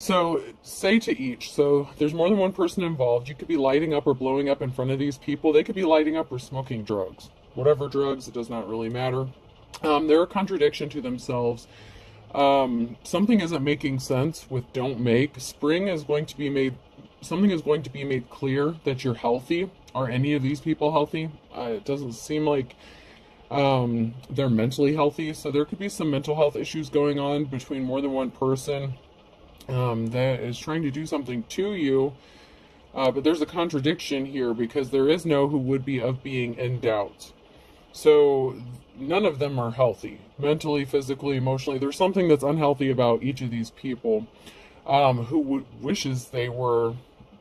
So, say to each. So, there's more than one person involved. You could be lighting up or blowing up in front of these people. They could be lighting up or smoking drugs. Whatever drugs, it does not really matter. They're a contradiction to themselves. Something isn't making sense with don't make. Spring is going to be made, something is going to be made clear that you're healthy. Are any of these people healthy? It doesn't seem like they're mentally healthy. So, there could be some mental health issues going on between more than one person that is trying to do something to you, but there's a contradiction here because there is no who would be of being in doubt. So none of them are healthy, mentally, physically, emotionally. There's something that's unhealthy about each of these people who wishes they were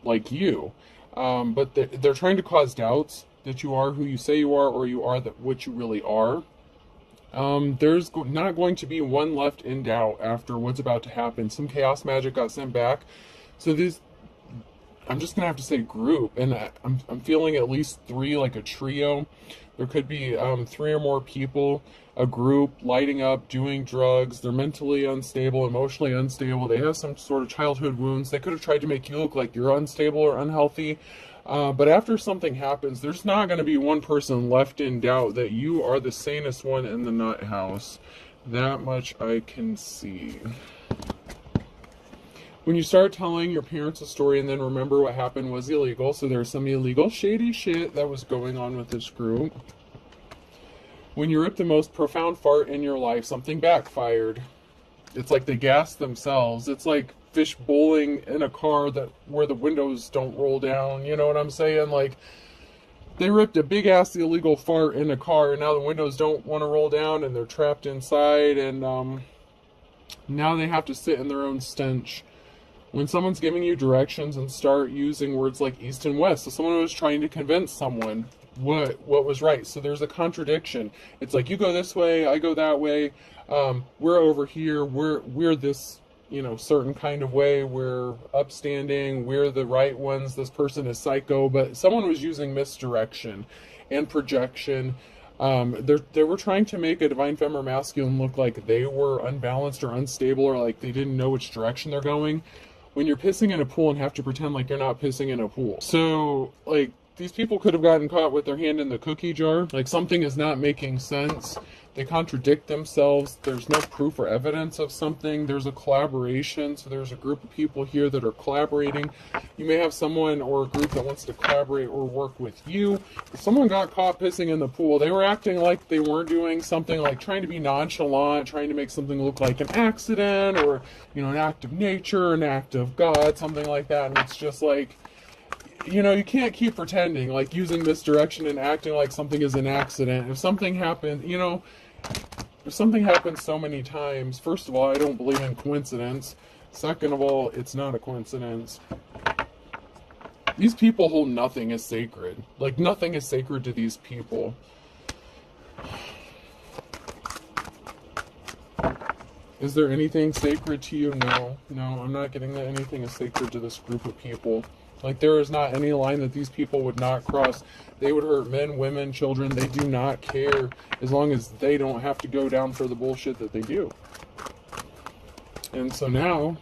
like you, but they're trying to cause doubts that you are who you say you are or you are that what you really are. There's not going to be one left in doubt after what's about to happen. Some chaos magic got sent back. So this, I'm just going to have to say group, and I'm feeling at least three, like a trio. There could be three or more people, a group lighting up, doing drugs. They're mentally unstable, emotionally unstable. They have some sort of childhood wounds. They could have tried to make you look like you're unstable or unhealthy. But after something happens, there's not going to be one person left in doubt that you are the sanest one in the nut house. That much I can see. When you start telling your parents a story and then remember what happened was illegal, so there's some illegal, shady shit that was going on with this group. When you rip the most profound fart in your life, something backfired. It's like they gassed themselves. It's like fish bowling in a car that where the windows don't roll down. You know what I'm saying? Like they ripped a big ass illegal fart in a car, and now the windows don't want to roll down, and they're trapped inside, and now they have to sit in their own stench. When someone's giving you directions and start using words like east and west, so someone was trying to convince someone what was right. So there's a contradiction. It's like you go this way, I go that way. We're over here. We're this, certain kind of way. We're upstanding. We're the right ones. This person is psycho. But someone was using misdirection and projection. They were trying to make a divine feminine masculine look like they were unbalanced or unstable or like they didn't know which direction they're going. When you're pissing in a pool and have to pretend like you're not pissing in a pool. So, like, these people could have gotten caught with their hand in the cookie jar. Like, something is not making sense. They contradict themselves. There's no proof or evidence of something. There's a collaboration. So there's a group of people here that are collaborating. You may have someone or a group that wants to collaborate or work with you. If someone got caught pissing in the pool, they were acting like they weren't doing something, like trying to be nonchalant, trying to make something look like an accident or, an act of nature, an act of God, something like that. And it's just like, you can't keep pretending, like using misdirection and acting like something is an accident. If something happened, if something happens so many times, first of all, I don't believe in coincidence. Second of all, it's not a coincidence. These people hold nothing as sacred. Like, nothing is sacred to these people. Is there anything sacred to you? No, I'm not getting that anything is sacred to this group of people. Like, there is not any line that these people would not cross. They would hurt men, women, children. They do not care as long as they don't have to go down for the bullshit that they do. And so now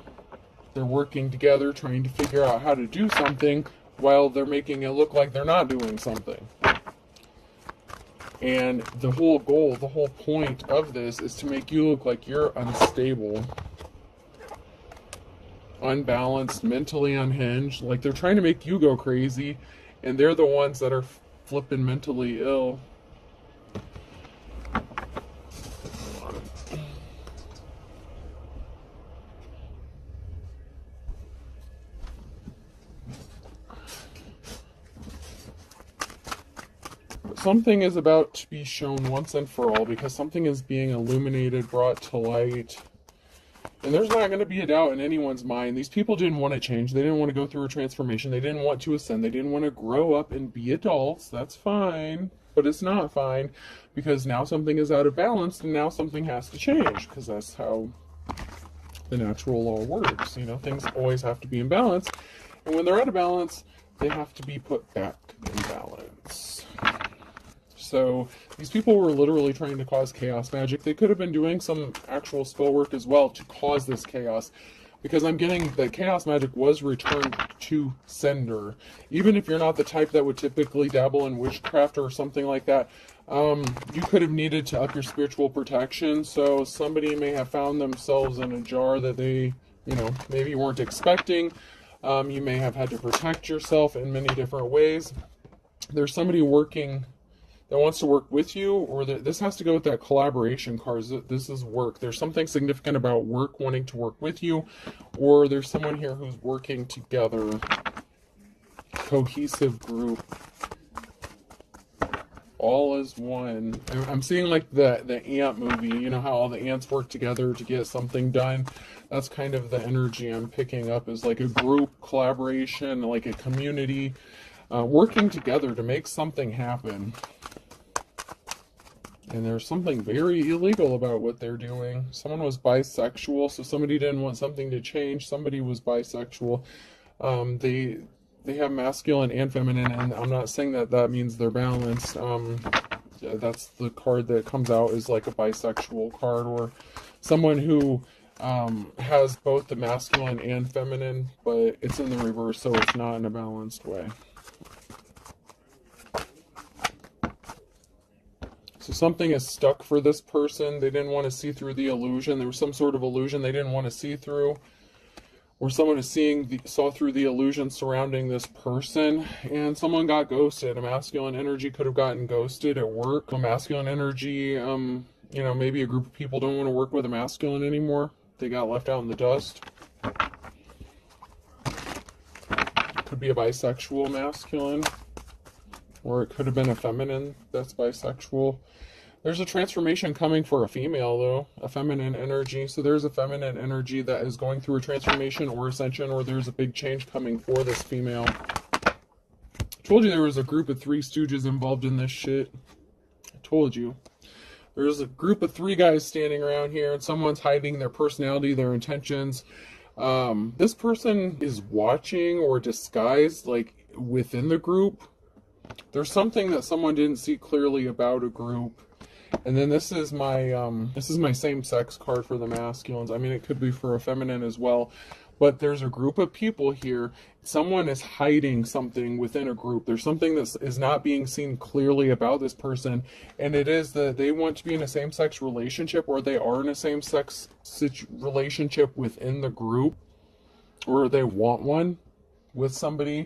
they're working together trying to figure out how to do something while they're making it look like they're not doing something. And the whole goal, the whole point of this is to make you look like you're unstable, unbalanced, mentally unhinged. Like, they're trying to make you go crazy, and they're the ones that are flipping mentally ill. Something is about to be shown once and for all, because something is being illuminated, brought to light. And there's not going to be a doubt in anyone's mind. These people didn't want to change. They didn't want to go through a transformation. They didn't want to ascend. They didn't want to grow up and be adults. That's fine. But it's not fine, because now something is out of balance, and now something has to change, because that's how the natural law works. Things always have to be in balance. And when they're out of balance, they have to be put back in balance. So these people were literally trying to cause chaos magic. They could have been doing some actual spell work as well to cause this chaos. because I'm getting that chaos magic was returned to sender. Even if you're not the type that would typically dabble in witchcraft or something like that, you could have needed to up your spiritual protection. So somebody may have found themselves in a jar that they, maybe weren't expecting. You may have had to protect yourself in many different ways. There's somebody working that wants to work with you, or this has to go with that collaboration cards. This is work. There's something significant about work, wanting to work with you, or there's someone here who's working together. Cohesive group. All as one. I'm seeing like the ant movie, you know how all the ants work together to get something done. That's kind of the energy I'm picking up, is like a group collaboration, like a community, working together to make something happen. And there's something very illegal about what they're doing. Someone was bisexual, so somebody didn't want something to change. Somebody was bisexual. They have masculine and feminine, and I'm not saying that means they're balanced. That's the card that comes out, is like a bisexual card, or someone who has both the masculine and feminine, but it's in the reverse, so it's not in a balanced way. So something is stuck for this person. They didn't want to see through the illusion. There was some sort of illusion they didn't want to see through. Or someone is saw through the illusion surrounding this person, and someone got ghosted. A masculine energy could have gotten ghosted at work. A masculine energy, maybe a group of people don't want to work with a masculine anymore. They got left out in the dust. Could be a bisexual masculine, or it could have been a feminine that's bisexual. There's a transformation coming for a female, though, a feminine energy. So there's a feminine energy that is going through a transformation or ascension, or there's a big change coming for this female. I told you there was a group of 3 stooges involved in this shit. I told you. There's a group of 3 guys standing around here, and someone's hiding their personality, their intentions. This person is watching or disguised, like, within the group. There's something that someone didn't see clearly about a group. And then this is my same-sex card for the masculines. I mean, it could be for a feminine as well. But there's a group of people here. Someone is hiding something within a group. There's something that is not being seen clearly about this person. And it is that they want to be in a same-sex relationship, or they are in a same-sex relationship within the group, or they want one with somebody.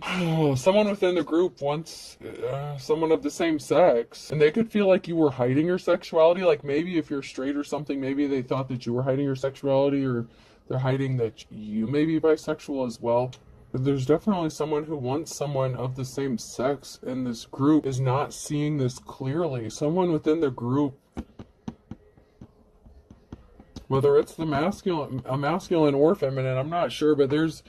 Someone within the group wants someone of the same sex, and they could feel like you were hiding your sexuality. Like maybe if you're straight or something, maybe they thought that you were hiding your sexuality, or they're hiding that you may be bisexual as well. But there's definitely someone who wants someone of the same sex, and this group is not seeing this clearly. Someone within the group, whether it's a masculine or feminine, I'm not sure, but there's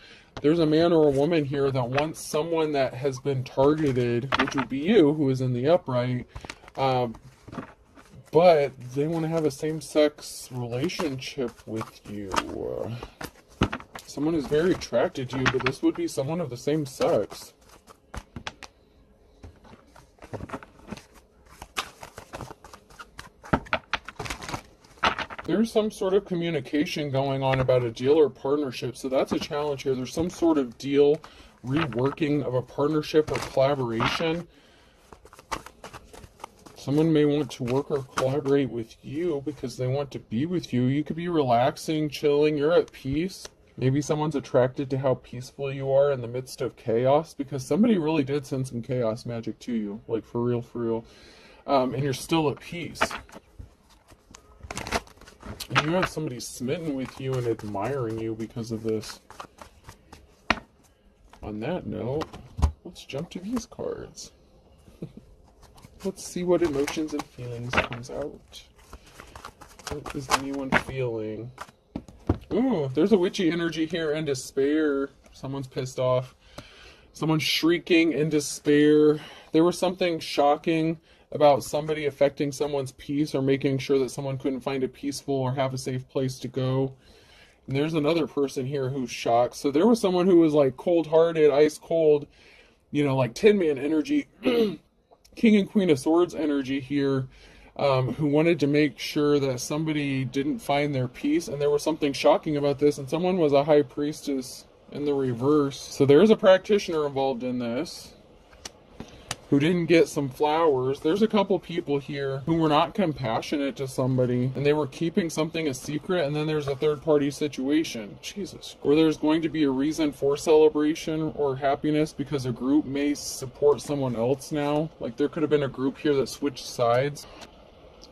a man or a woman here that wants someone that has been targeted, which would be you, who is in the upright, but they want to have a same-sex relationship with you. Someone is very attracted to you, but this would be someone of the same sex. There's some sort of communication going on about a deal or partnership, so that's a challenge here. There's some sort of deal, reworking of a partnership or collaboration. Someone may want to work or collaborate with you because they want to be with you. You could be relaxing, chilling, you're at peace. Maybe someone's attracted to how peaceful you are in the midst of chaos, because somebody really did send some chaos magic to you, like for real, for real. And you're still at peace. And you have somebody smitten with you and admiring you because of this. On that note, let's jump to these cards. Let's see what emotions and feelings comes out. What is anyone feeling? Ooh, there's a witchy energy here and despair. Someone's pissed off. Someone's shrieking in despair. There was something shocking about somebody affecting someone's peace, or making sure that someone couldn't find a peaceful or have a safe place to go. And there's another person here who's shocked. So there was someone who was like cold-hearted, ice cold, like Tin Man energy, King and Queen of Swords energy here. who wanted to make sure that somebody didn't find their peace. And there was something shocking about this, and someone was a high priestess in the reverse. So there's a practitioner involved in this who didn't get some flowers. There's a couple people here who were not compassionate to somebody, and they were keeping something a secret. And then there's a third party situation, Jesus, or there's going to be a reason for celebration or happiness because a group may support someone else now. Like there could have been a group here that switched sides.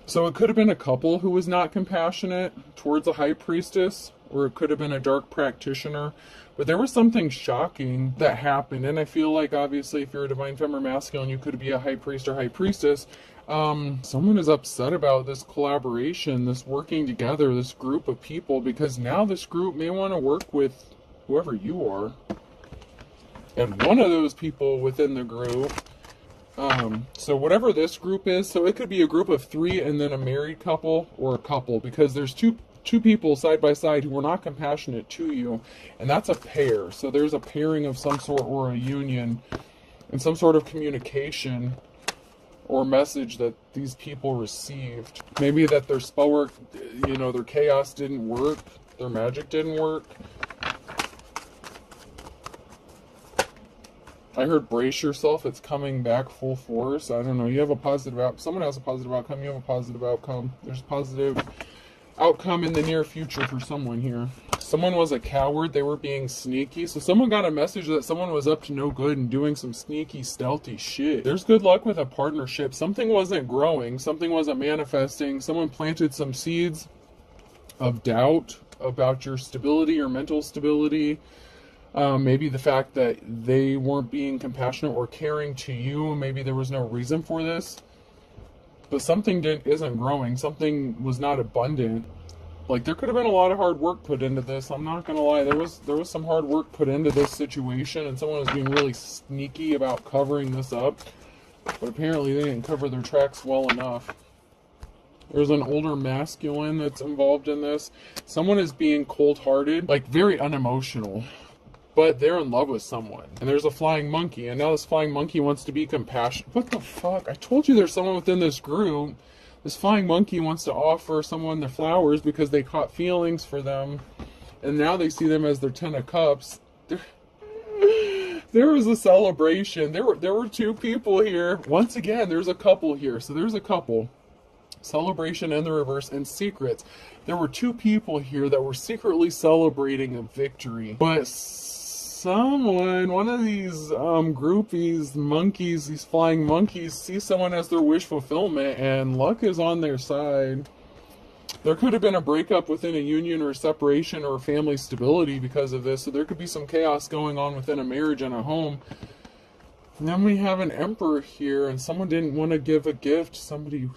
So it could have been a couple who was not compassionate towards a high priestess, or it could have been a dark practitioner. But there was something shocking that happened. And I feel like, obviously, if you're a divine femme or masculine, you could be a high priest or high priestess. Someone is upset about this collaboration, this working together, this group of people, because now this group may want to work with whoever you are. And one of those people within the group, so whatever this group is, so it could be a group of 3 and then a married couple, or a couple, because there's two people side by side who were not compassionate to you, and that's a pair. So there's a pairing of some sort, or a union, and some sort of communication or message that these people received. Maybe that their spell work, their chaos didn't work, their magic didn't work. I heard brace yourself, it's coming back full force. I don't know, you have a positive outcome. Someone has a positive outcome, you have a positive outcome. There's a positive outcome in the near future for someone here. Someone was a coward, they were being sneaky. So someone got a message that someone was up to no good and doing some sneaky, stealthy shit. There's good luck with a partnership. Something wasn't growing, something wasn't manifesting. Someone planted some seeds of doubt about your stability, your mental stability. Maybe the fact that they weren't being compassionate or caring to you. Maybe there was no reason for this. But something isn't growing. Something was not abundant. Like, there could have been a lot of hard work put into this. I'm not going to lie. There was some hard work put into this situation, and someone was being really sneaky about covering this up. But apparently they didn't cover their tracks well enough. There's an older masculine that's involved in this. Someone is being cold-hearted, like very unemotional. But they're in love with someone. And there's a flying monkey. And now this flying monkey wants to be compassionate. What the fuck? I told you there's someone within this group. This flying monkey wants to offer someone their flowers because they caught feelings for them. And now they see them as their 10 of cups. There was a celebration. There were 2 people here. Once again, there's a couple here. So there's a couple. Celebration in the reverse, and secrets. There were 2 people here that were secretly celebrating a victory. But one of these groupies, monkeys, these flying monkeys, see someone as their wish fulfillment, and luck is on their side. There could have been a breakup within a union, or a separation, or family stability because of this. So there could be some chaos going on within a marriage and a home. And then we have an emperor here, and someone didn't want to give a gift. Somebody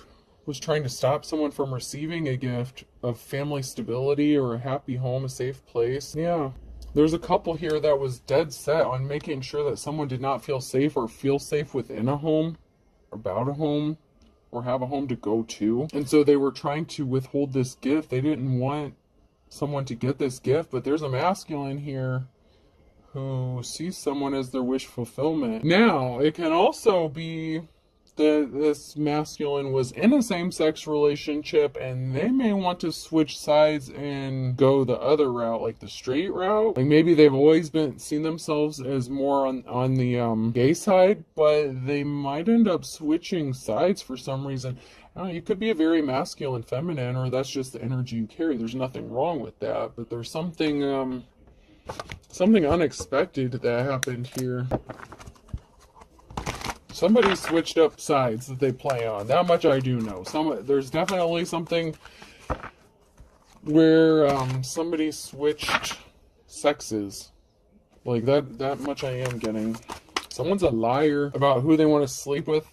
was trying to stop someone from receiving a gift of family stability, or a happy home, a safe place. Yeah. There's a couple here that was dead set on making sure that someone did not feel safe, or feel safe within a home, about a home, or have a home to go to. And so they were trying to withhold this gift. They didn't want someone to get this gift, but there's a masculine here who sees someone as their wish fulfillment. Now, it can also be that this masculine was in a same-sex relationship, and they may want to switch sides and go the other route, like the straight route. Like, maybe they've always seen themselves as more on the gay side, but they might end up switching sides for some reason. I don't know, you could be a very masculine feminine, or that's just the energy you carry. There's nothing wrong with that, but there's something unexpected that happened here. Somebody switched up sides that they play on. That much I do know. There's definitely something where somebody switched sexes. Like, that much I am getting. Someone's a liar about who they want to sleep with,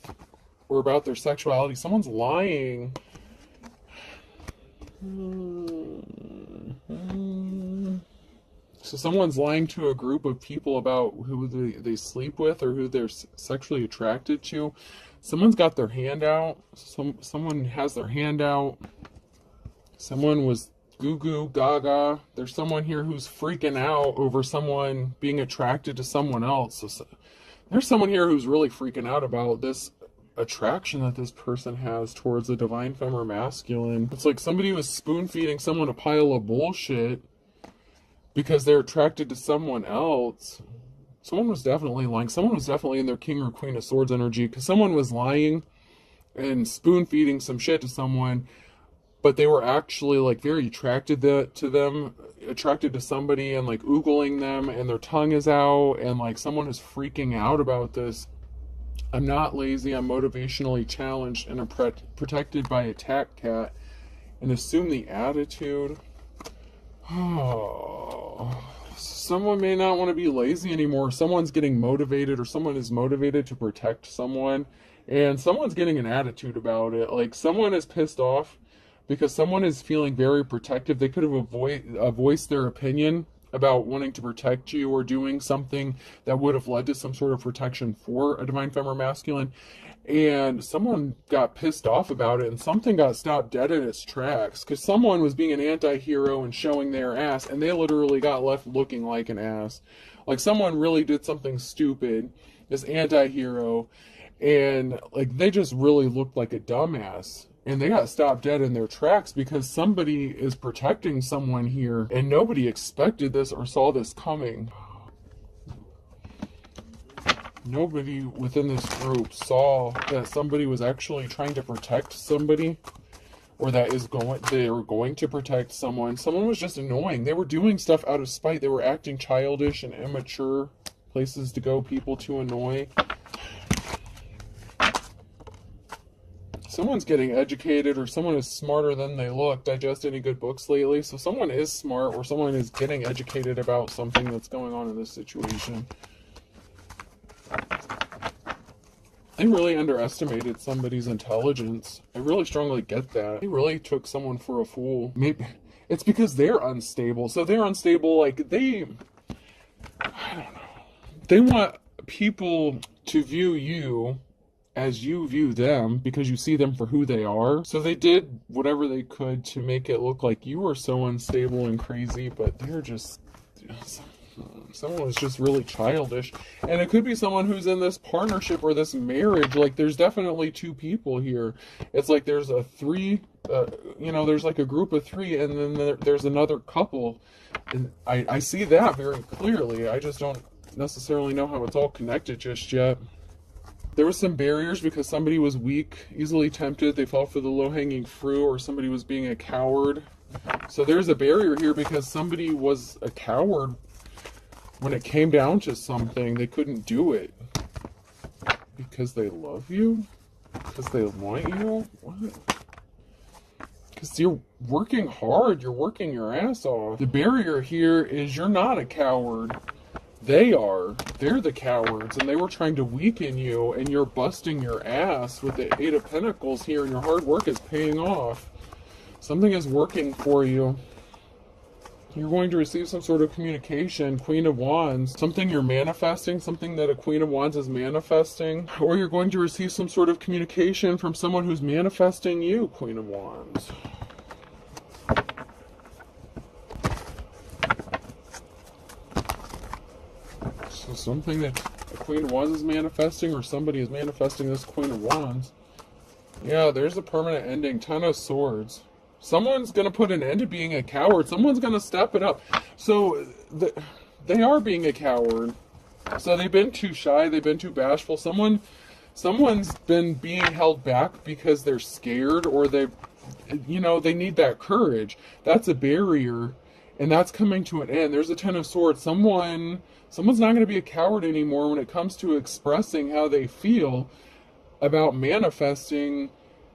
or about their sexuality. Someone's lying. So someone's lying to a group of people about who they sleep with, or who they're sexually attracted to. Someone's got their hand out. Someone has their hand out. Someone was goo goo gaga. There's someone here who's freaking out over someone being attracted to someone else. So there's someone here who's really freaking out about this attraction that this person has towards the divine femme or masculine. It's like somebody was spoon-feeding someone a pile of bullshit because they're attracted to someone else. Someone was definitely lying. Someone was definitely in their king or queen of swords energy, because someone was lying and spoon-feeding some shit to someone, but they were actually like very attracted to them, attracted to somebody, and like oogling them, and their tongue is out, and like someone is freaking out about this. I'm not lazy, I'm motivationally challenged and I'm protected by a cat cat, and assume the attitude. Oh, someone may not want to be lazy anymore. Someone's getting motivated, or someone is motivated to protect someone, and someone's getting an attitude about it. Like someone is pissed off because someone is feeling very protective. They could have voiced their opinion about wanting to protect you, or doing something that would have led to some sort of protection for a divine femme or masculine, and someone got pissed off about it, and something got stopped dead in its tracks because someone was being an anti-hero and showing their ass, and they literally got left looking like an ass. Like someone really did something stupid, this anti-hero, and like they just really looked like a dumbass. And they got stopped dead in their tracks because somebody is protecting someone here, and nobody expected this or saw this coming. Nobody within this group saw that somebody was actually trying to protect somebody, or that they were going to protect someone. Someone was just annoying. They were doing stuff out of spite. They were acting childish and immature. Places to go, people to annoy. Someone's getting educated, or someone is smarter than they look. Digest any good books lately? So someone is smart, or someone is getting educated about something that's going on in this situation. They really underestimated somebody's intelligence. I really strongly get that. They really took someone for a fool. Maybe it's because they're unstable. So they're unstable, like I don't know. They want people to view you as you view them, because you see them for who they are. So they did whatever they could to make it look like you were so unstable and crazy, but they're just... someone was just really childish. And it could be someone who's in this partnership or this marriage. Like, there's definitely two people here. It's like there's a three, there's like a group of three, and then there's another couple. And I see that very clearly. I just don't necessarily know how it's all connected just yet. There were some barriers because somebody was weak, easily tempted, they fell for the low-hanging fruit, or somebody was being a coward. So there's a barrier here because somebody was a coward when it came down to something. They couldn't do it. Because they love you? Because they want you? What? Because you're working hard, you're working your ass off. The barrier here is you're not a coward. They are. They're the cowards, and they were trying to weaken you, and you're busting your ass with the Eight of Pentacles here, and your hard work is paying off. Something is working for you. You're going to receive some sort of communication. Queen of Wands. Something you're manifesting, something that a Queen of Wands is manifesting. Or you're going to receive some sort of communication from someone who's manifesting you, Queen of Wands. So something that a Queen of Wands is manifesting, or somebody is manifesting this Queen of Wands. Yeah, there's a permanent ending. Ten of Swords. Someone's going to put an end to being a coward. Someone's going to step it up. So they are being a coward. So they've been too shy. They've been too bashful. Someone's been being held back because they're scared, or they need that courage. That's a barrier, and that's coming to an end. There's a Ten of Swords. Someone's not going to be a coward anymore when it comes to expressing how they feel about manifesting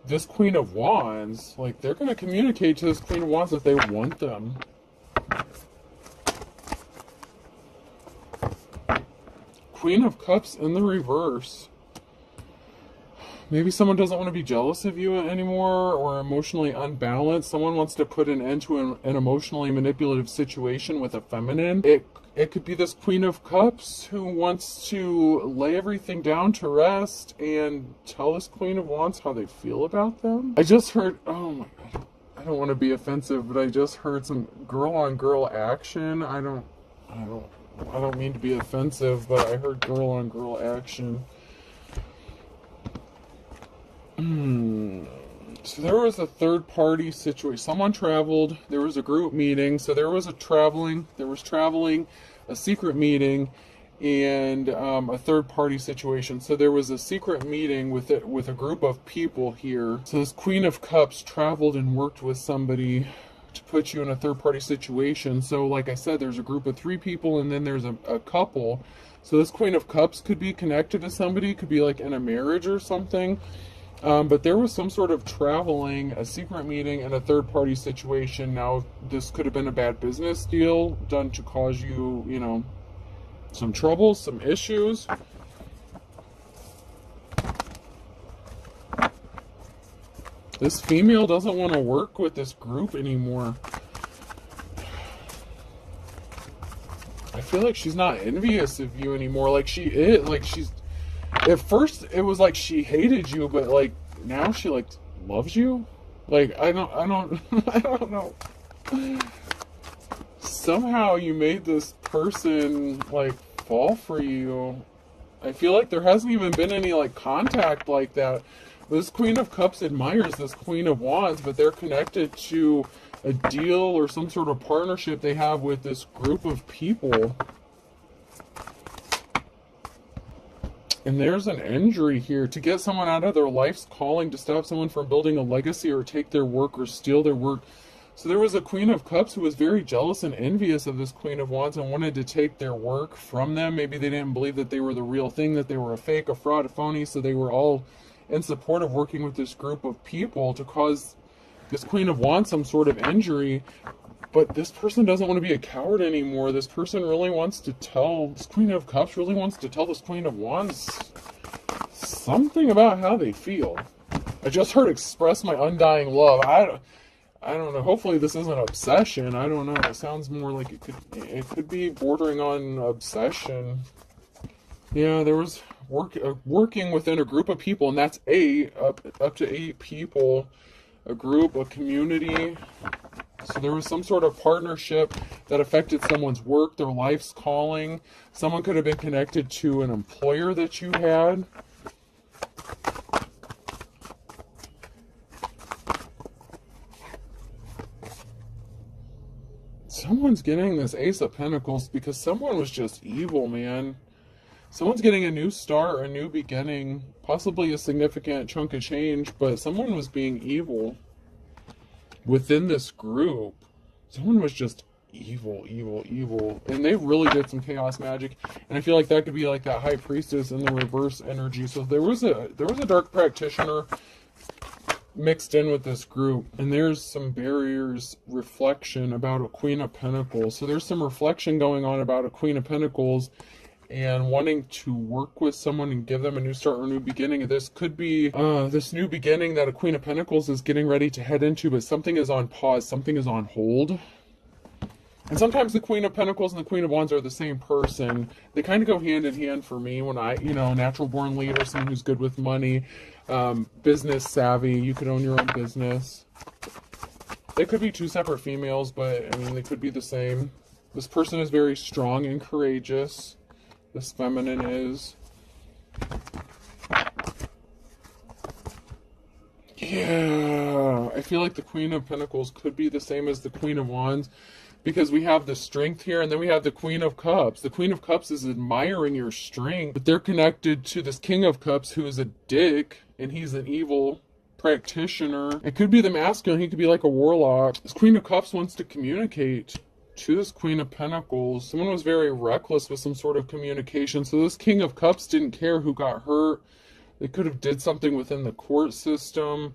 this Queen of Wands. Like, they're going to communicate to this Queen of Wands that they want them. Queen of Cups in the reverse. Maybe someone doesn't want to be jealous of you anymore, or emotionally unbalanced. Someone wants to put an end to an emotionally manipulative situation with a feminine. It could be this Queen of Cups who wants to lay everything down to rest and tell this Queen of Wands how they feel about them. I just heard, oh my God, I don't want to be offensive, but I just heard some girl-on-girl action. I don't mean to be offensive, but I heard girl-on-girl action. So there was a third party situation. Someone traveled. There was a group meeting. So there was traveling, a secret meeting, and a third party situation. So there was a secret meeting with a group of people here. So this Queen of Cups traveled and worked with somebody to put you in a third party situation. So like I said, there's a group of 3 people, and then there's a couple. So this Queen of Cups could be connected to somebody, could be like in a marriage or something. But there was some sort of traveling, a secret meeting, and a third-party situation. Now, this could have been a bad business deal done to cause you, some troubles, some issues. This female doesn't want to work with this group anymore. I feel like she's not envious of you anymore. Like she is, like she's... At first, it was like she hated you, but like now she like loves you. Like I don't I don't know. Somehow you made this person like fall for you. I feel like there hasn't even been any like contact like that. This Queen of Cups admires this Queen of Wands, but they're connected to a deal or some sort of partnership they have with this group of people. And there's an injury here. To get someone out of their life's calling, to stop someone from building a legacy or take their work or steal their work. So there was a Queen of Cups who was very jealous and envious of this Queen of Wands and wanted to take their work from them. Maybe they didn't believe that they were the real thing, that they were a fake, a fraud, a phony. So they were all in support of working with this group of people to cause this Queen of Wands some sort of injury. But this person doesn't want to be a coward anymore. This person really wants to tell, this Queen of Cups really wants to tell this Queen of Wands something about how they feel. I just heard express my undying love. I don't know. Hopefully this isn't obsession. I don't know. It sounds more like it could be bordering on obsession. Yeah, there was working within a group of people, and that's up to 8 people, a group, a community. So there was some sort of partnership that affected someone's work, their life's calling. Someone could have been connected to an employer that you had. Someone's getting this Ace of Pentacles because someone was just evil, man. Someone's getting a new start, a new beginning, possibly a significant chunk of change, but someone was being evil. Within this group, someone was just evil, and they really did some chaos magic. And I feel like that could be like that High Priestess in the reverse energy. So there was a dark practitioner mixed in with this group, and there's some barriers, reflection about a Queen of Pentacles. So there's some reflection going on about a Queen of Pentacles and wanting to work with someone and give them a new start or a new beginning. This could be this new beginning that a Queen of Pentacles is getting ready to head into, but something is on pause, something is on hold. And sometimes the Queen of Pentacles and the Queen of Wands are the same person. They kind of go hand in hand for me when I, natural born leader, someone who's good with money, business savvy. You could own your own business. They could be 2 separate females, but I mean, they could be the same. This person is very strong and courageous. This feminine is. Yeah, I feel like the Queen of Pentacles could be the same as the Queen of Wands, because we have the strength here, and then we have the Queen of Cups. The Queen of Cups is admiring your strength, but they're connected to this King of Cups, who is a dick, and he's an evil practitioner. It could be the masculine. He could be like a warlock. This Queen of Cups wants to communicate to this Queen of Pentacles. Someone was very reckless with some sort of communication. So this King of Cups didn't care who got hurt. They could have did something within the court system.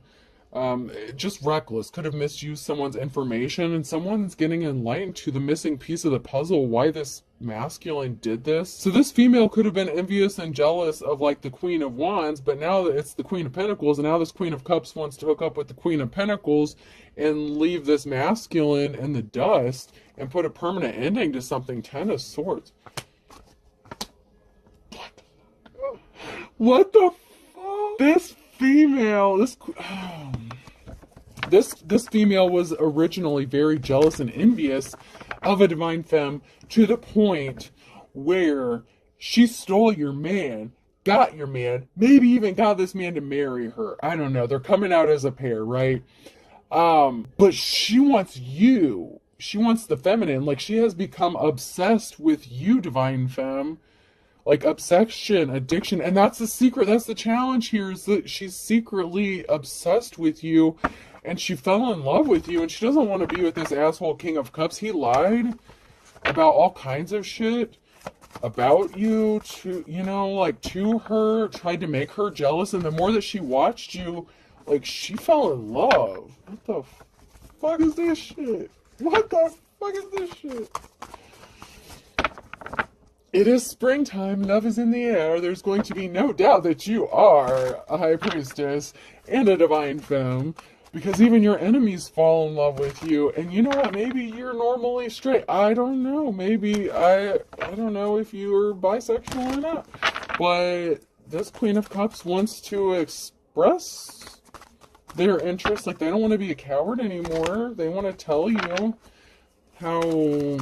Just reckless. Could have misused someone's information, and someone's getting enlightened to the missing piece of the puzzle, why this masculine did this. So this female could have been envious and jealous of like the Queen of Wands, but now it's the Queen of Pentacles, and now this Queen of Cups wants to hook up with the Queen of Pentacles and leave this masculine in the dust and put a permanent ending to something. 10 of Swords. What the fuck? This female, this female was originally very jealous and envious of a divine femme, to the point where she stole your man, got your man, maybe even got this man to marry her. I don't know. They're coming out as a pair, right? But she wants you. She wants the feminine. Like, she has become obsessed with you, divine femme. Like, obsession, addiction. And that's the secret. That's the challenge here, is that she's secretly obsessed with you. And she fell in love with you. And she doesn't want to be with this asshole King of Cups. He lied about all kinds of shit about you to, you know, like, to her. Tried to make her jealous. And the more that she watched you, like, she fell in love. What the fuck is this shit? What the fuck is this shit? It is springtime. Love is in the air. There's going to be no doubt that you are a high priestess and a divine femme. Because even your enemies fall in love with you. And you know what? Maybe you're normally straight. I don't know. Maybe I don't know if you're bisexual or not. But this Queen of Cups wants to express their interest. Like, they don't want to be a coward anymore. They want to tell you how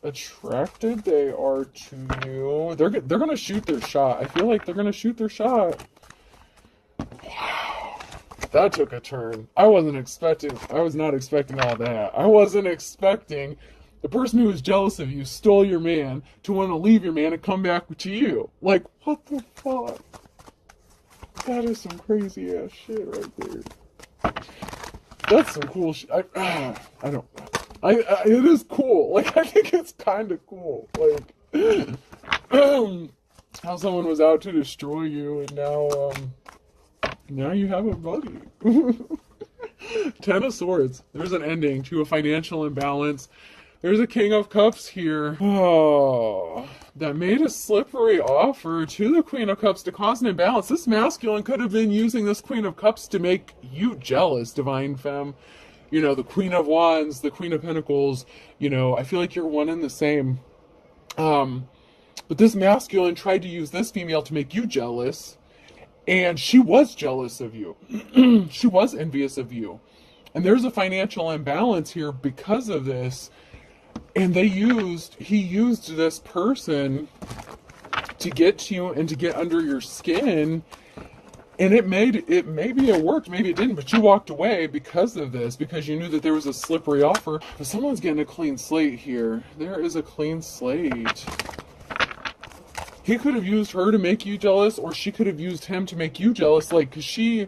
attracted they are to you. They're going to shoot their shot. I feel like they're going to shoot their shot. Wow. That took a turn. I was not expecting all that. I wasn't expecting the person who was jealous of you, stole your man, to want to leave your man and come back to you. Like, what the fuck? That is some crazy ass shit right there. That's some cool shit. It is cool. Like, I think it's kind of cool. Like, how someone was out to destroy you, and now you have a buddy. Ten of Swords. There's an ending to a financial imbalance. There's a King of Cups here. Oh, that made a slippery offer to the Queen of Cups to cause an imbalance. This masculine could have been using this Queen of Cups to make you jealous, divine femme. You know, the Queen of Wands, the Queen of Pentacles. You know, I feel like you're one and the same. But this masculine tried to use this female to make you jealous. And she was jealous of you. She was envious of you. And there's a financial imbalance here because of this. And he used this person to get to you and to get under your skin. And maybe it worked, maybe it didn't, but you walked away because of this, because you knew that there was a slippery offer. But someone's getting a clean slate here. There is a clean slate. He could have used her to make you jealous, or she could have used him to make you jealous. Like, 'cause she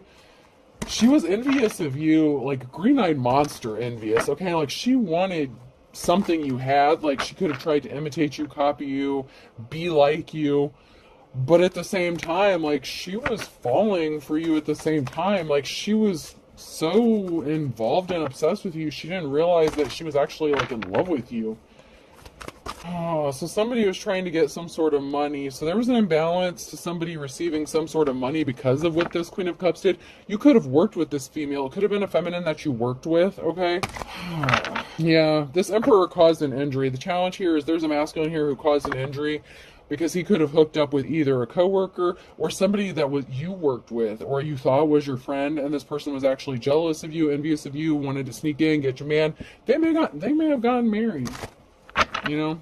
was envious of you, like green-eyed monster envious, okay? Like, she wanted something you had. Like, she could have tried to imitate you, copy you, be like you. But at the same time, like, she was falling for you at the same time. Like, she was so involved and obsessed with you, she didn't realize that she was actually, like, in love with you. Oh, so somebody was trying to get some sort of money. So there was an imbalance to somebody receiving some sort of money because of what this Queen of Cups did. You could have worked with this female. It could have been a feminine that you worked with, okay? Yeah, this Emperor caused an injury. The challenge here is there's a masculine here who caused an injury because he could have hooked up with either a coworker or somebody that you worked with or you thought was your friend, and this person was actually jealous of you, envious of you, wanted to sneak in, get your man. They may have gotten married, you know?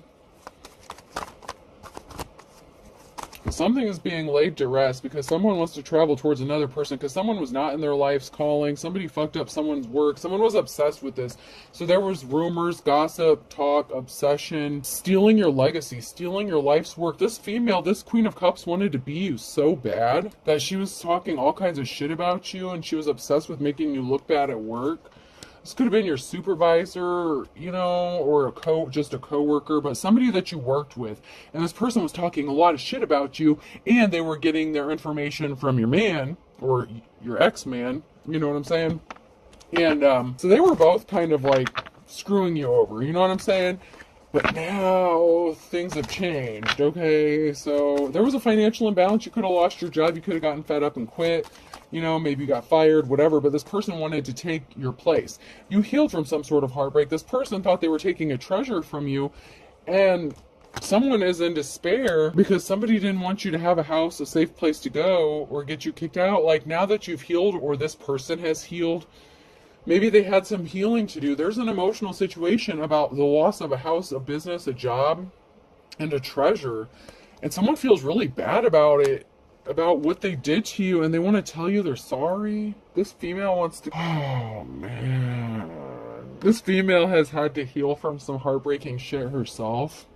Something is being laid to rest because someone wants to travel towards another person because someone was not in their life's calling. Somebody fucked up someone's work. Someone was obsessed with this. So there was rumors, gossip, talk, obsession, stealing your legacy, stealing your life's work. This female, this Queen of Cups wanted to be you so bad that she was talking all kinds of shit about you, and she was obsessed with making you look bad at work. This could have been your supervisor, you know, or just a coworker, but somebody that you worked with. And this person was talking a lot of shit about you, and they were getting their information from your man, or your ex-man, you know what I'm saying? And so they were both kind of like screwing you over, you know what I'm saying? But now things have changed, okay? So there was a financial imbalance. You could have lost your job. You could have gotten fed up and quit. You know, maybe you got fired, whatever, but this person wanted to take your place. You healed from some sort of heartbreak. This person thought they were taking a treasure from you, and someone is in despair because somebody didn't want you to have a house, a safe place to go, or get you kicked out. Like, now that you've healed, or this person has healed, maybe they had some healing to do. There's an emotional situation about the loss of a house, a business, a job, and a treasure, and someone feels really bad about it. about what they did to you, and they want to tell you they're sorry. This female wants to... Oh, man. This female has had to heal from some heartbreaking shit herself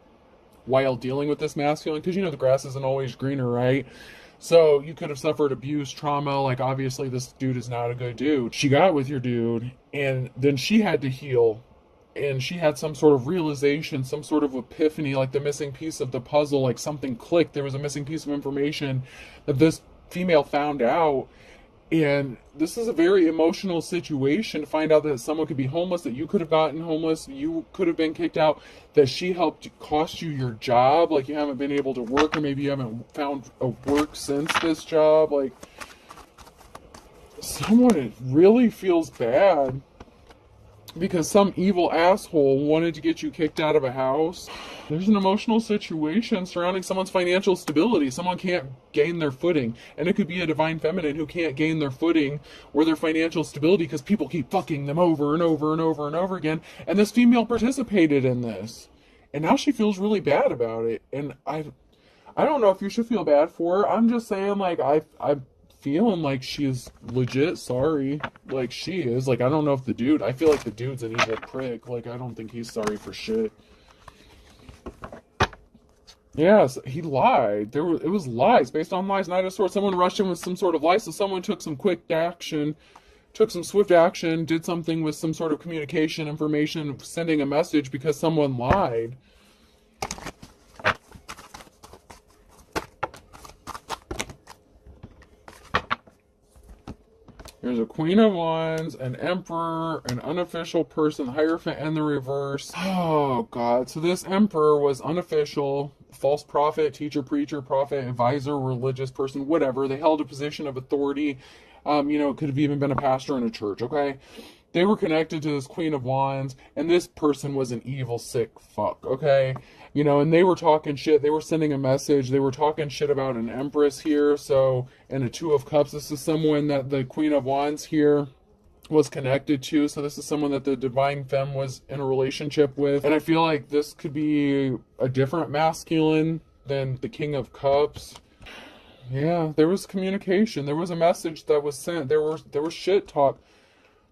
while dealing with this masculine, because, you know, the grass isn't always greener, right? So you could have suffered abuse, trauma. Like, obviously, this dude is not a good dude. She got with your dude, and then she had to heal. And she had some sort of realization, some sort of epiphany, like the missing piece of the puzzle, like something clicked. There was a missing piece of information that this female found out. And this is a very emotional situation to find out that someone could be homeless, that you could have gotten homeless, you could have been kicked out, that she helped cost you your job, like you haven't been able to work, or maybe you haven't found a work since this job. Like, someone really feels bad because some evil asshole wanted to get you kicked out of a house. There's an emotional situation surrounding someone's financial stability. Someone can't gain their footing. And it could be a divine feminine who can't gain their footing or their financial stability because people keep fucking them over and over and over and over again. And this female participated in this. And now she feels really bad about it. And I don't know if you should feel bad for her. I'm just saying, like, I'm feeling like she's legit sorry. Like, she is. Like, I don't know if the dude... I feel like the dude's an evil prick. Like, I don't think he's sorry for shit. Yes, he lied. It was lies, based on lies. Knight of Swords. Someone rushed in with some sort of lie, so someone took some quick action, took some swift action, did something with some sort of communication, information, sending a message because someone lied. There's a Queen of Wands, an Emperor, an unofficial person, the Hierophant, and the reverse. Oh, God. So this Emperor was unofficial, false prophet, teacher, preacher, prophet, advisor, religious person, whatever. They held a position of authority. You know, it could have even been a pastor in a church, okay? They were connected to this Queen of Wands, and this person was an evil, sick fuck, okay? You know, and they were talking shit. They were sending a message. They were talking shit about an Empress here, so, and a Two of Cups. This is someone that the Queen of Wands here was connected to, so this is someone that the Divine Femme was in a relationship with. And I feel like this could be a different masculine than the King of Cups. Yeah, there was communication. There was a message that was sent. There was shit talk.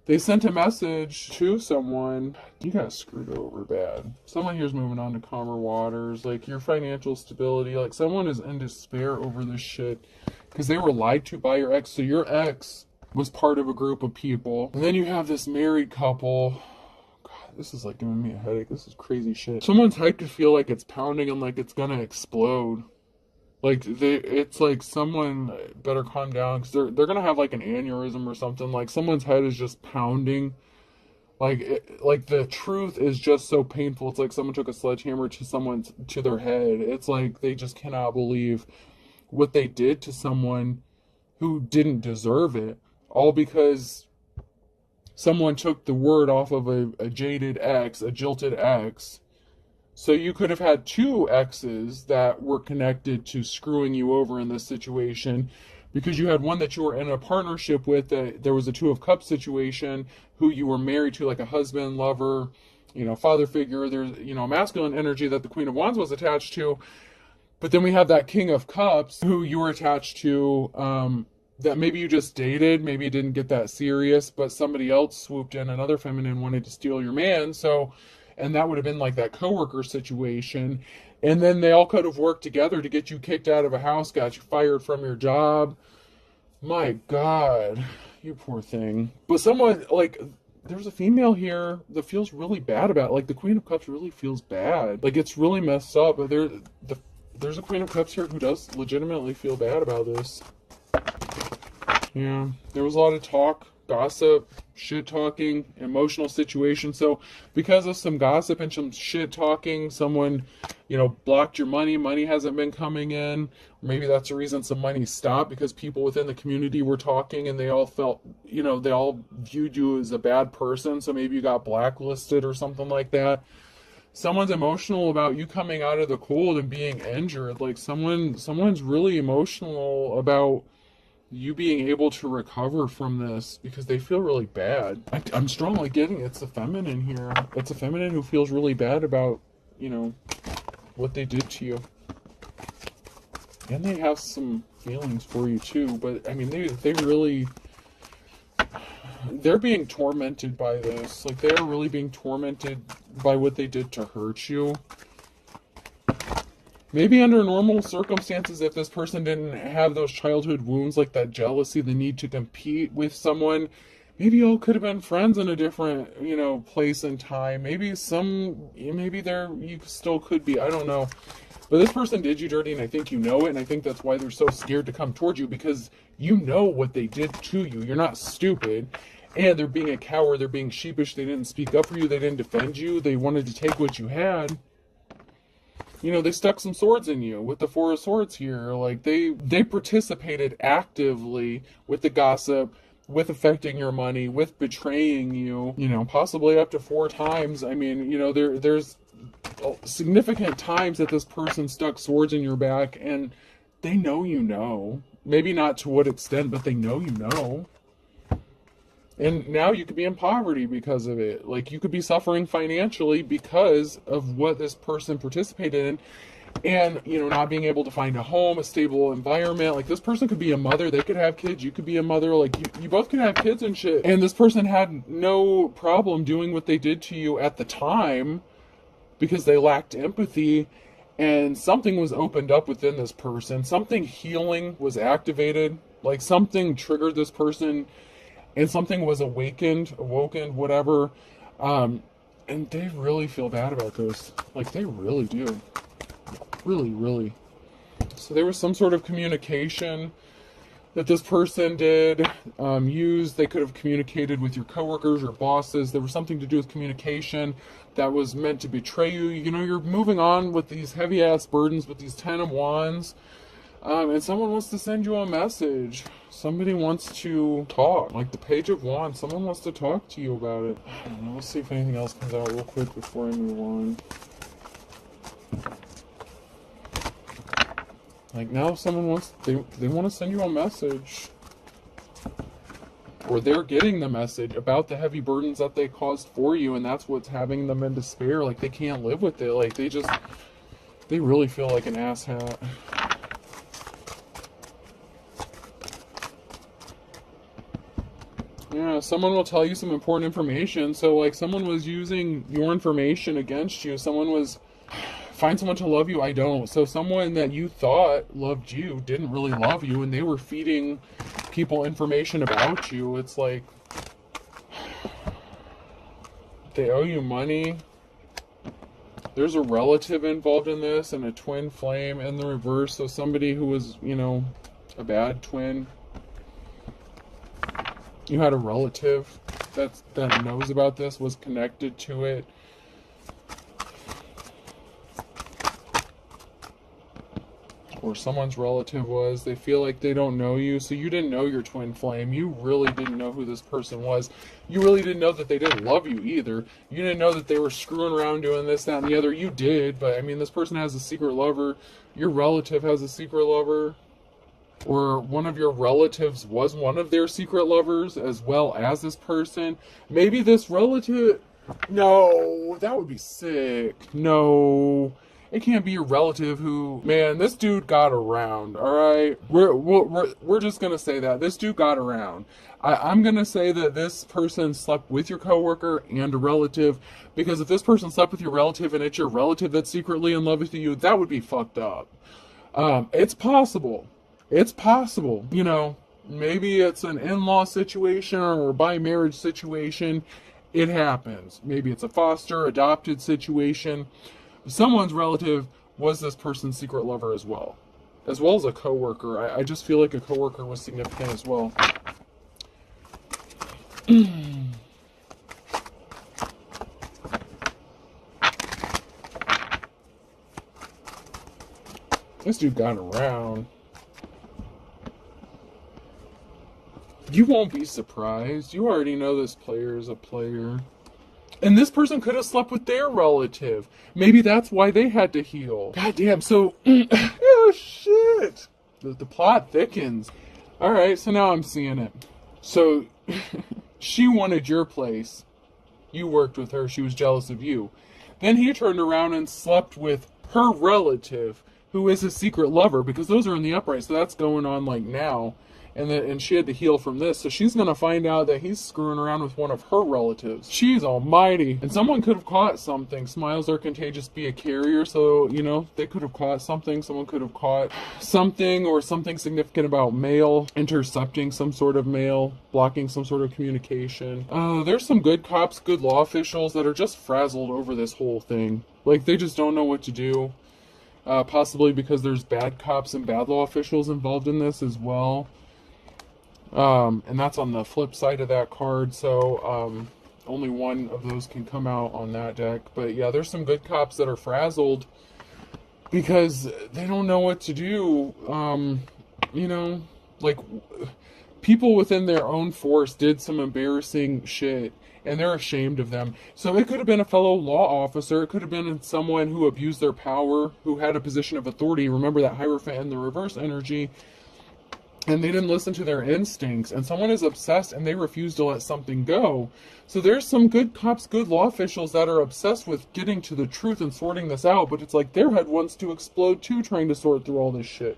They sent a message to someone. You got screwed over bad. Someone here's moving on to calmer waters. Like, your financial stability. Like, someone is in despair over this shit. Because they were lied to by your ex. So your ex was part of a group of people. And then you have this married couple. God, this is like giving me a headache. This is crazy shit. Someone's hyped to feel like it's pounding and like it's gonna explode. Like, it's like someone better calm down because they're gonna have like an aneurysm or something. Like, someone's head is just pounding. Like the truth is just so painful. It's like someone took a sledgehammer to their head. It's like they just cannot believe what they did to someone who didn't deserve it, all because someone took the word off of a jaded ex, a jilted ex. So you could have had two exes that were connected to screwing you over in this situation, because you had one that you were in a partnership with, that there was a Two of Cups situation, who you were married to, like a husband, lover, you know, father figure. There's, you know, masculine energy that the Queen of Wands was attached to. But then we have that King of Cups who you were attached to, that maybe you just dated, maybe it didn't get that serious, but somebody else swooped in, another feminine wanted to steal your man. So, and that would have been like that coworker situation. And then they all could have worked together to get you kicked out of a house, got you fired from your job. My God, you poor thing. But someone, like, there's a female here that feels really bad about it. Like, the Queen of Cups really feels bad. Like, it's really messed up. But there's a Queen of Cups here who does legitimately feel bad about this. Yeah, there was a lot of talk, gossip, shit talking, emotional situation. So because of some gossip and some shit talking, someone, you know, blocked your money hasn't been coming in. Maybe that's the reason some money stopped, because people within the community were talking and they all felt, you know, they all viewed you as a bad person. So maybe you got blacklisted or something like that. Someone's emotional about you coming out of the cold and being injured. Like, someone's really emotional about you being able to recover from this, because they feel really bad. I'm strongly getting it's a feminine here. It's a feminine who feels really bad about, you know, what they did to you. And they have some feelings for you too, but I mean, they really, they're being tormented by this. Like, they're really being tormented by what they did to hurt you. Maybe under normal circumstances, if this person didn't have those childhood wounds, like that jealousy, the need to compete with someone, maybe y'all could have been friends in a different, place and time. Maybe there you still could be. I don't know. But this person did you dirty, and I think you know it, and I think that's why they're so scared to come towards you, because you know what they did to you. You're not stupid. And they're being a coward. They're being sheepish. They didn't speak up for you. They didn't defend you. They wanted to take what you had. They stuck some swords in you with the Four of Swords here. Like, they participated actively with the gossip, with affecting your money, with betraying you, possibly up to 4 times. I mean, there's significant times that this person stuck swords in your back, and they know you know. Maybe not to what extent, but they know you know. And now you could be in poverty because of it. Like, you could be suffering financially because of what this person participated in. And, not being able to find a home, a stable environment. Like, this person could be a mother. They could have kids. You could be a mother. Like, you both could have kids and shit. And this person had no problem doing what they did to you at the time because they lacked empathy. And something was opened up within this person. Something healing was activated. Like, something triggered this person. And something was awoken, whatever. And they really feel bad about this. Like, they really do. Really, really. So there was some sort of communication that this person did use. They could have communicated with your coworkers or bosses. There was something to do with communication that was meant to betray you. You're moving on with these heavy-ass burdens, with these 10 of Wands. And someone wants to send you a message. Somebody wants to talk. Like the Page of Wands. Someone wants to talk to you about it. I don't know. Let's see if anything else comes out real quick before I move on. Like, now someone wants... They want to send you a message. Or they're getting the message about the heavy burdens that they caused for you. And that's what's having them in despair. Like, they can't live with it. Like, they really feel like an asshat. Yeah, someone will tell you some important information. So, like, someone was using your information against you. Someone was... Find someone to love you. I don't. So someone that you thought loved you didn't really love you, and they were feeding people information about you. It's like... They owe you money. There's a relative involved in this, and a twin flame in the reverse. So somebody who was, a bad twin. You had a relative that knows about this, was connected to it. Or someone's relative was. They feel like they don't know you, so you didn't know your twin flame. You really didn't know who this person was. You really didn't know that they didn't love you either. You didn't know that they were screwing around doing this, that, and the other. You did, but I mean, this person has a secret lover. Your relative has a secret lover. Or one of your relatives was one of their secret lovers, as well as this person. Maybe this relative... No, that would be sick. No, it can't be your relative who... Man, this dude got around, alright? We're just gonna say that. This dude got around. I'm gonna say that this person slept with your coworker and a relative, because if this person slept with your relative and it's your relative that's secretly in love with you, that would be fucked up. It's possible. It's possible, maybe it's an in-law situation or a by-marriage situation. It happens. Maybe it's a foster, adopted situation. Someone's relative was this person's secret lover as well as a coworker. I just feel like a coworker was significant as well. This dude got around. You won't be surprised. You already know this player is a player. And this person could have slept with their relative. Maybe that's why they had to heal. God damn, so... oh, shit! The plot thickens. Alright, so now I'm seeing it. So, she wanted your place. You worked with her. She was jealous of you. Then he turned around and slept with her relative, who is his secret lover, because those are in the upright, so that's going on like now. And she had to heal from this, so she's going to find out that he's screwing around with one of her relatives. She's almighty. And someone could have caught something. Smiles are contagious, be a carrier, so, you know, they could have caught something. Someone could have caught something, or something significant about mail, intercepting some sort of mail, blocking some sort of communication. There's some good cops, good law officials that are just frazzled over this whole thing. Like, they just don't know what to do. Possibly because there's bad cops and bad law officials involved in this as well. And that's on the flip side of that card, so only one of those can come out on that deck. But yeah, there's some good cops that are frazzled because they don't know what to do. You know, like, people within their own force did some embarrassing shit, and they're ashamed of them. So it could have been a fellow law officer, it could have been someone who abused their power, who had a position of authority. Remember that Hierophant and the reverse energy. And they didn't listen to their instincts, and someone is obsessed and they refuse to let something go. So there's some good cops, good law officials that are obsessed with getting to the truth and sorting this out, but it's like their head wants to explode too, trying to sort through all this shit.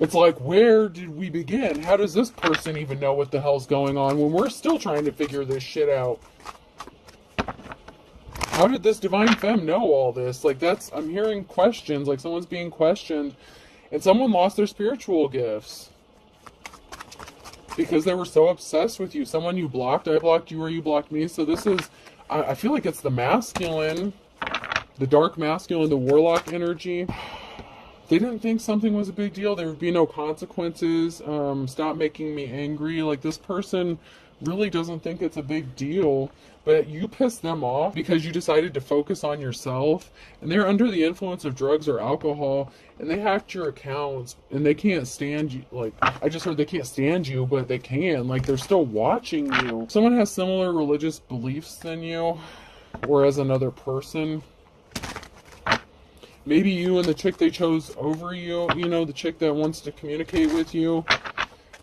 It's like, where did we begin? How does this person even know what the hell's going on when we're still trying to figure this shit out? How did this divine femme know all this? Like, I'm hearing questions, like someone's being questioned. And someone lost their spiritual gifts because they were so obsessed with you. Someone you blocked, I blocked you, or you blocked me. So this is, I feel like it's the masculine, the dark masculine, the warlock energy. They didn't think something was a big deal. There would be no consequences. Stop making me angry. Like, this person really doesn't think it's a big deal, but you pissed them off because you decided to focus on yourself, and they're under the influence of drugs or alcohol, and they hacked your accounts, and they can't stand you. Like, I just heard they can't stand you, but they can. Like, they're still watching you. Someone has similar religious beliefs than you, or as another person. Maybe you and the chick they chose over you, you know, the chick that wants to communicate with you.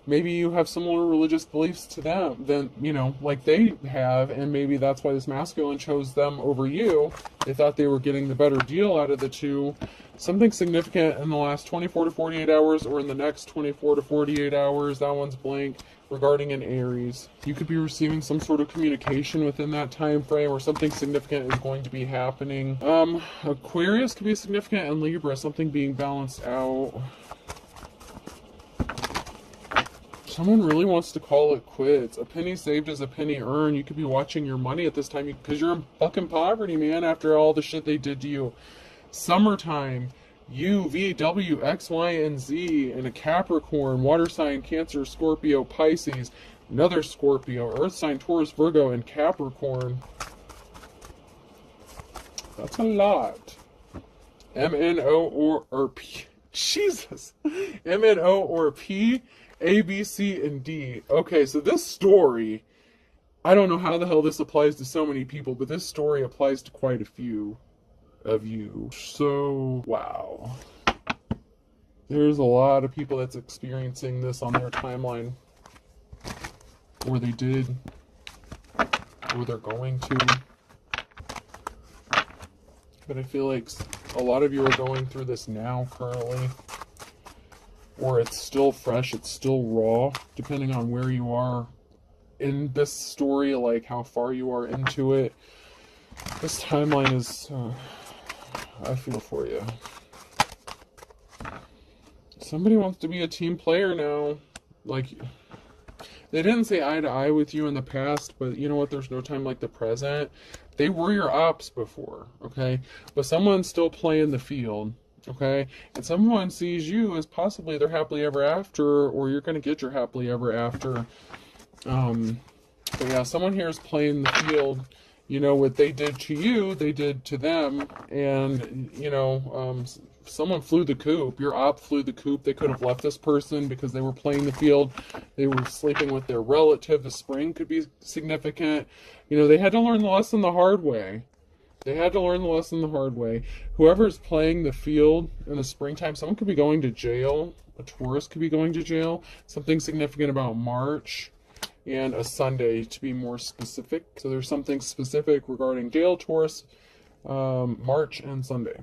Maybe you have similar religious beliefs to them, than, you know, like they have, and maybe that's why this masculine chose them over you. They thought they were getting the better deal out of the two. Something significant in the last 24 to 48 hours, or in the next 24 to 48 hours, that one's blank, regarding an Aries. You could be receiving some sort of communication within that time frame, or something significant is going to be happening. Aquarius could be significant, and Libra, something being balanced out. Someone really wants to call it quits. A penny saved is a penny earned. You could be watching your money at this time because you're in fucking poverty, man, after all the shit they did to you. Summertime, U, V, W, X, Y, and Z, and a Capricorn, water sign, Cancer, Scorpio, Pisces, another Scorpio, Earth sign, Taurus, Virgo, and Capricorn. That's a lot. MNO or P. Jesus. MNO or P. A, B, C, and D. Okay, so this story, I don't know how the hell this applies to so many people, but this story applies to quite a few of you. So, wow. There's a lot of people that's experiencing this on their timeline. Or they did. Or they're going to. But I feel like a lot of you are going through this now, currently. Or it's still fresh, it's still raw, depending on where you are in this story, like how far you are into it. This timeline is, I feel for you. Somebody wants to be a team player now. Like, they didn't say eye to eye with you in the past, but you know what, there's no time like the present. They were your ops before, okay? But someone's still playing the field. Okay, and someone sees you as possibly their happily ever after, or you're going to get your happily ever after. But yeah, someone here is playing the field. You know, what they did to you, they did to them. And, you know, someone flew the coop. Your op flew the coop. They could have left this person because they were playing the field. They were sleeping with their relative. The spring could be significant. You know, they had to learn the lesson the hard way. They had to learn the lesson the hard way. Whoever's playing the field in the springtime, someone could be going to jail. A Taurus could be going to jail. Something significant about March. And a Sunday, to be more specific. So there's something specific regarding jail, Taurus, March, and Sunday.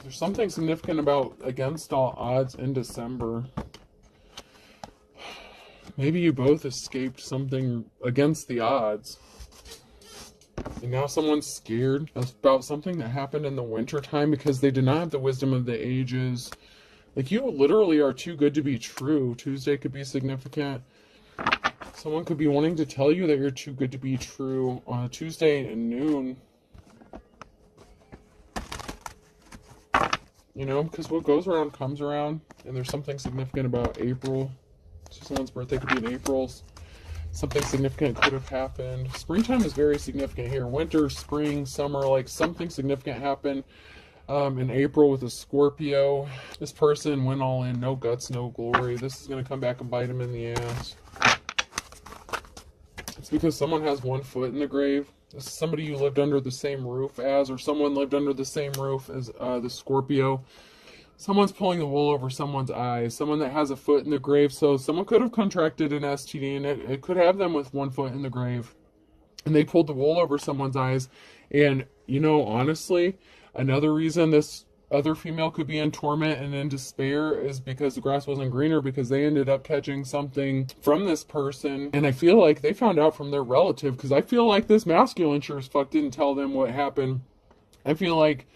There's something significant about against all odds in December. Maybe you both escaped something against the odds. And now someone's scared about something that happened in the wintertime because they did not have the wisdom of the ages. Like, you literally are too good to be true. Tuesday could be significant. Someone could be wanting to tell you that you're too good to be true on a Tuesday at noon. You know, because what goes around comes around. And there's something significant about April. So someone's birthday could be in April. Something significant could have happened. Springtime is very significant here. Winter, spring, summer, like something significant happened in April with a Scorpio. This person went all in, no guts, no glory. This is going to come back and bite him in the ass. It's because someone has one foot in the grave. This is somebody you lived under the same roof as, or someone lived under the same roof as the Scorpio. Someone's pulling the wool over someone's eyes. Someone that has a foot in the grave. So someone could have contracted an STD, and it could have them with one foot in the grave. And they pulled the wool over someone's eyes. And, you know, honestly, another reason this other female could be in torment and in despair is because the grass wasn't greener, because they ended up catching something from this person. And I feel like they found out from their relative, because I feel like this masculine sure as fuck didn't tell them what happened. I feel like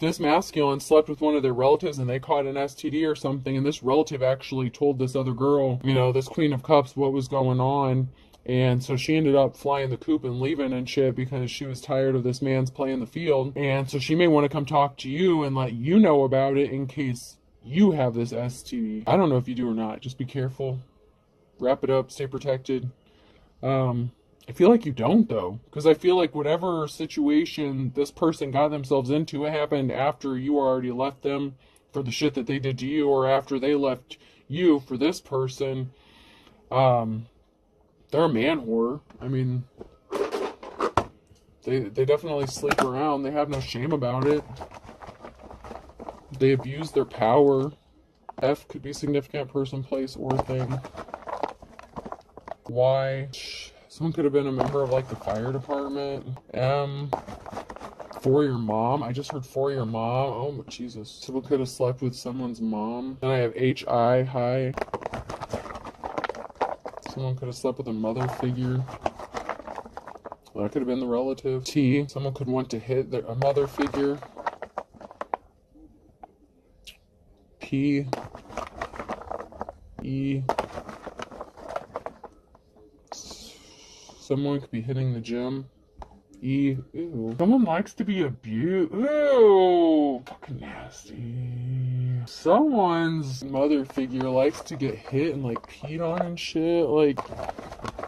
this masculine slept with one of their relatives and they caught an STD or something, and this relative actually told this other girl, you know, this Queen of Cups, what was going on. And so she ended up flying the coop and leaving and shit because she was tired of this man's playing the field. And so she may want to come talk to you and let you know about it in case you have this STD. I don't know if you do or not. Just be careful. Wrap it up. Stay protected. I feel like you don't, though, because I feel like whatever situation this person got themselves into, it happened after you already left them for the shit that they did to you, or after they left you for this person. They're a man whore. I mean, they definitely sleep around. They have no shame about it. They abuse their power. F could be significant person, place, or thing. Y, someone could have been a member of like the fire department. M, for your mom. I just heard for your mom. Oh, Jesus. Someone could have slept with someone's mom. Then I have HI, hi. Someone could have slept with a mother figure. That could have been the relative. T, someone could want to hit a mother figure. P, E, someone could be hitting the gym. E, ew. Someone likes to be abused. Ew, fucking nasty. Someone's mother figure likes to get hit and like peed on and shit. Like,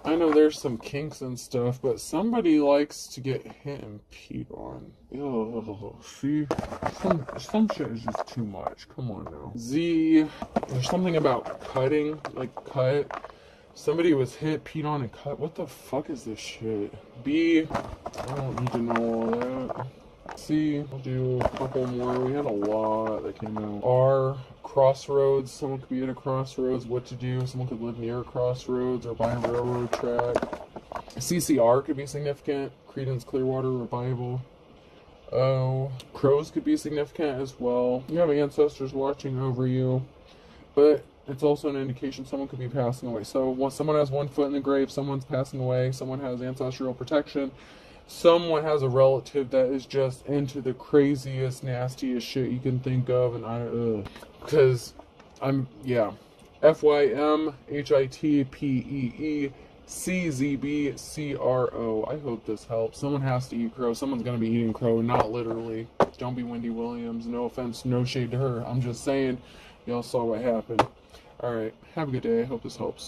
I know there's some kinks and stuff, but somebody likes to get hit and peed on. Ew, see? Some shit is just too much. Come on now. Z, there's something about cutting, like cut. Somebody was hit, peed on, and cut. What the fuck is this shit? B, I don't need to know all that. C, I'll do a couple more. We had a lot that came out. R, crossroads. Someone could be at a crossroads. What to do? Someone could live near a crossroads or by a railroad track. CCR could be significant. Creedence Clearwater Revival. O, crows could be significant as well. You have ancestors watching over you, but it's also an indication someone could be passing away. So once someone has one foot in the grave, someone's passing away, someone has ancestral protection, someone has a relative that is just into the craziest, nastiest shit you can think of, and because FYMHITPEECZBCRO. I hope this helps. Someone has to eat crow. Someone's going to be eating crow, not literally. Don't be Wendy Williams. No offense, no shade to her. I'm just saying, y'all saw what happened. Alright, have a good day. I hope this helps.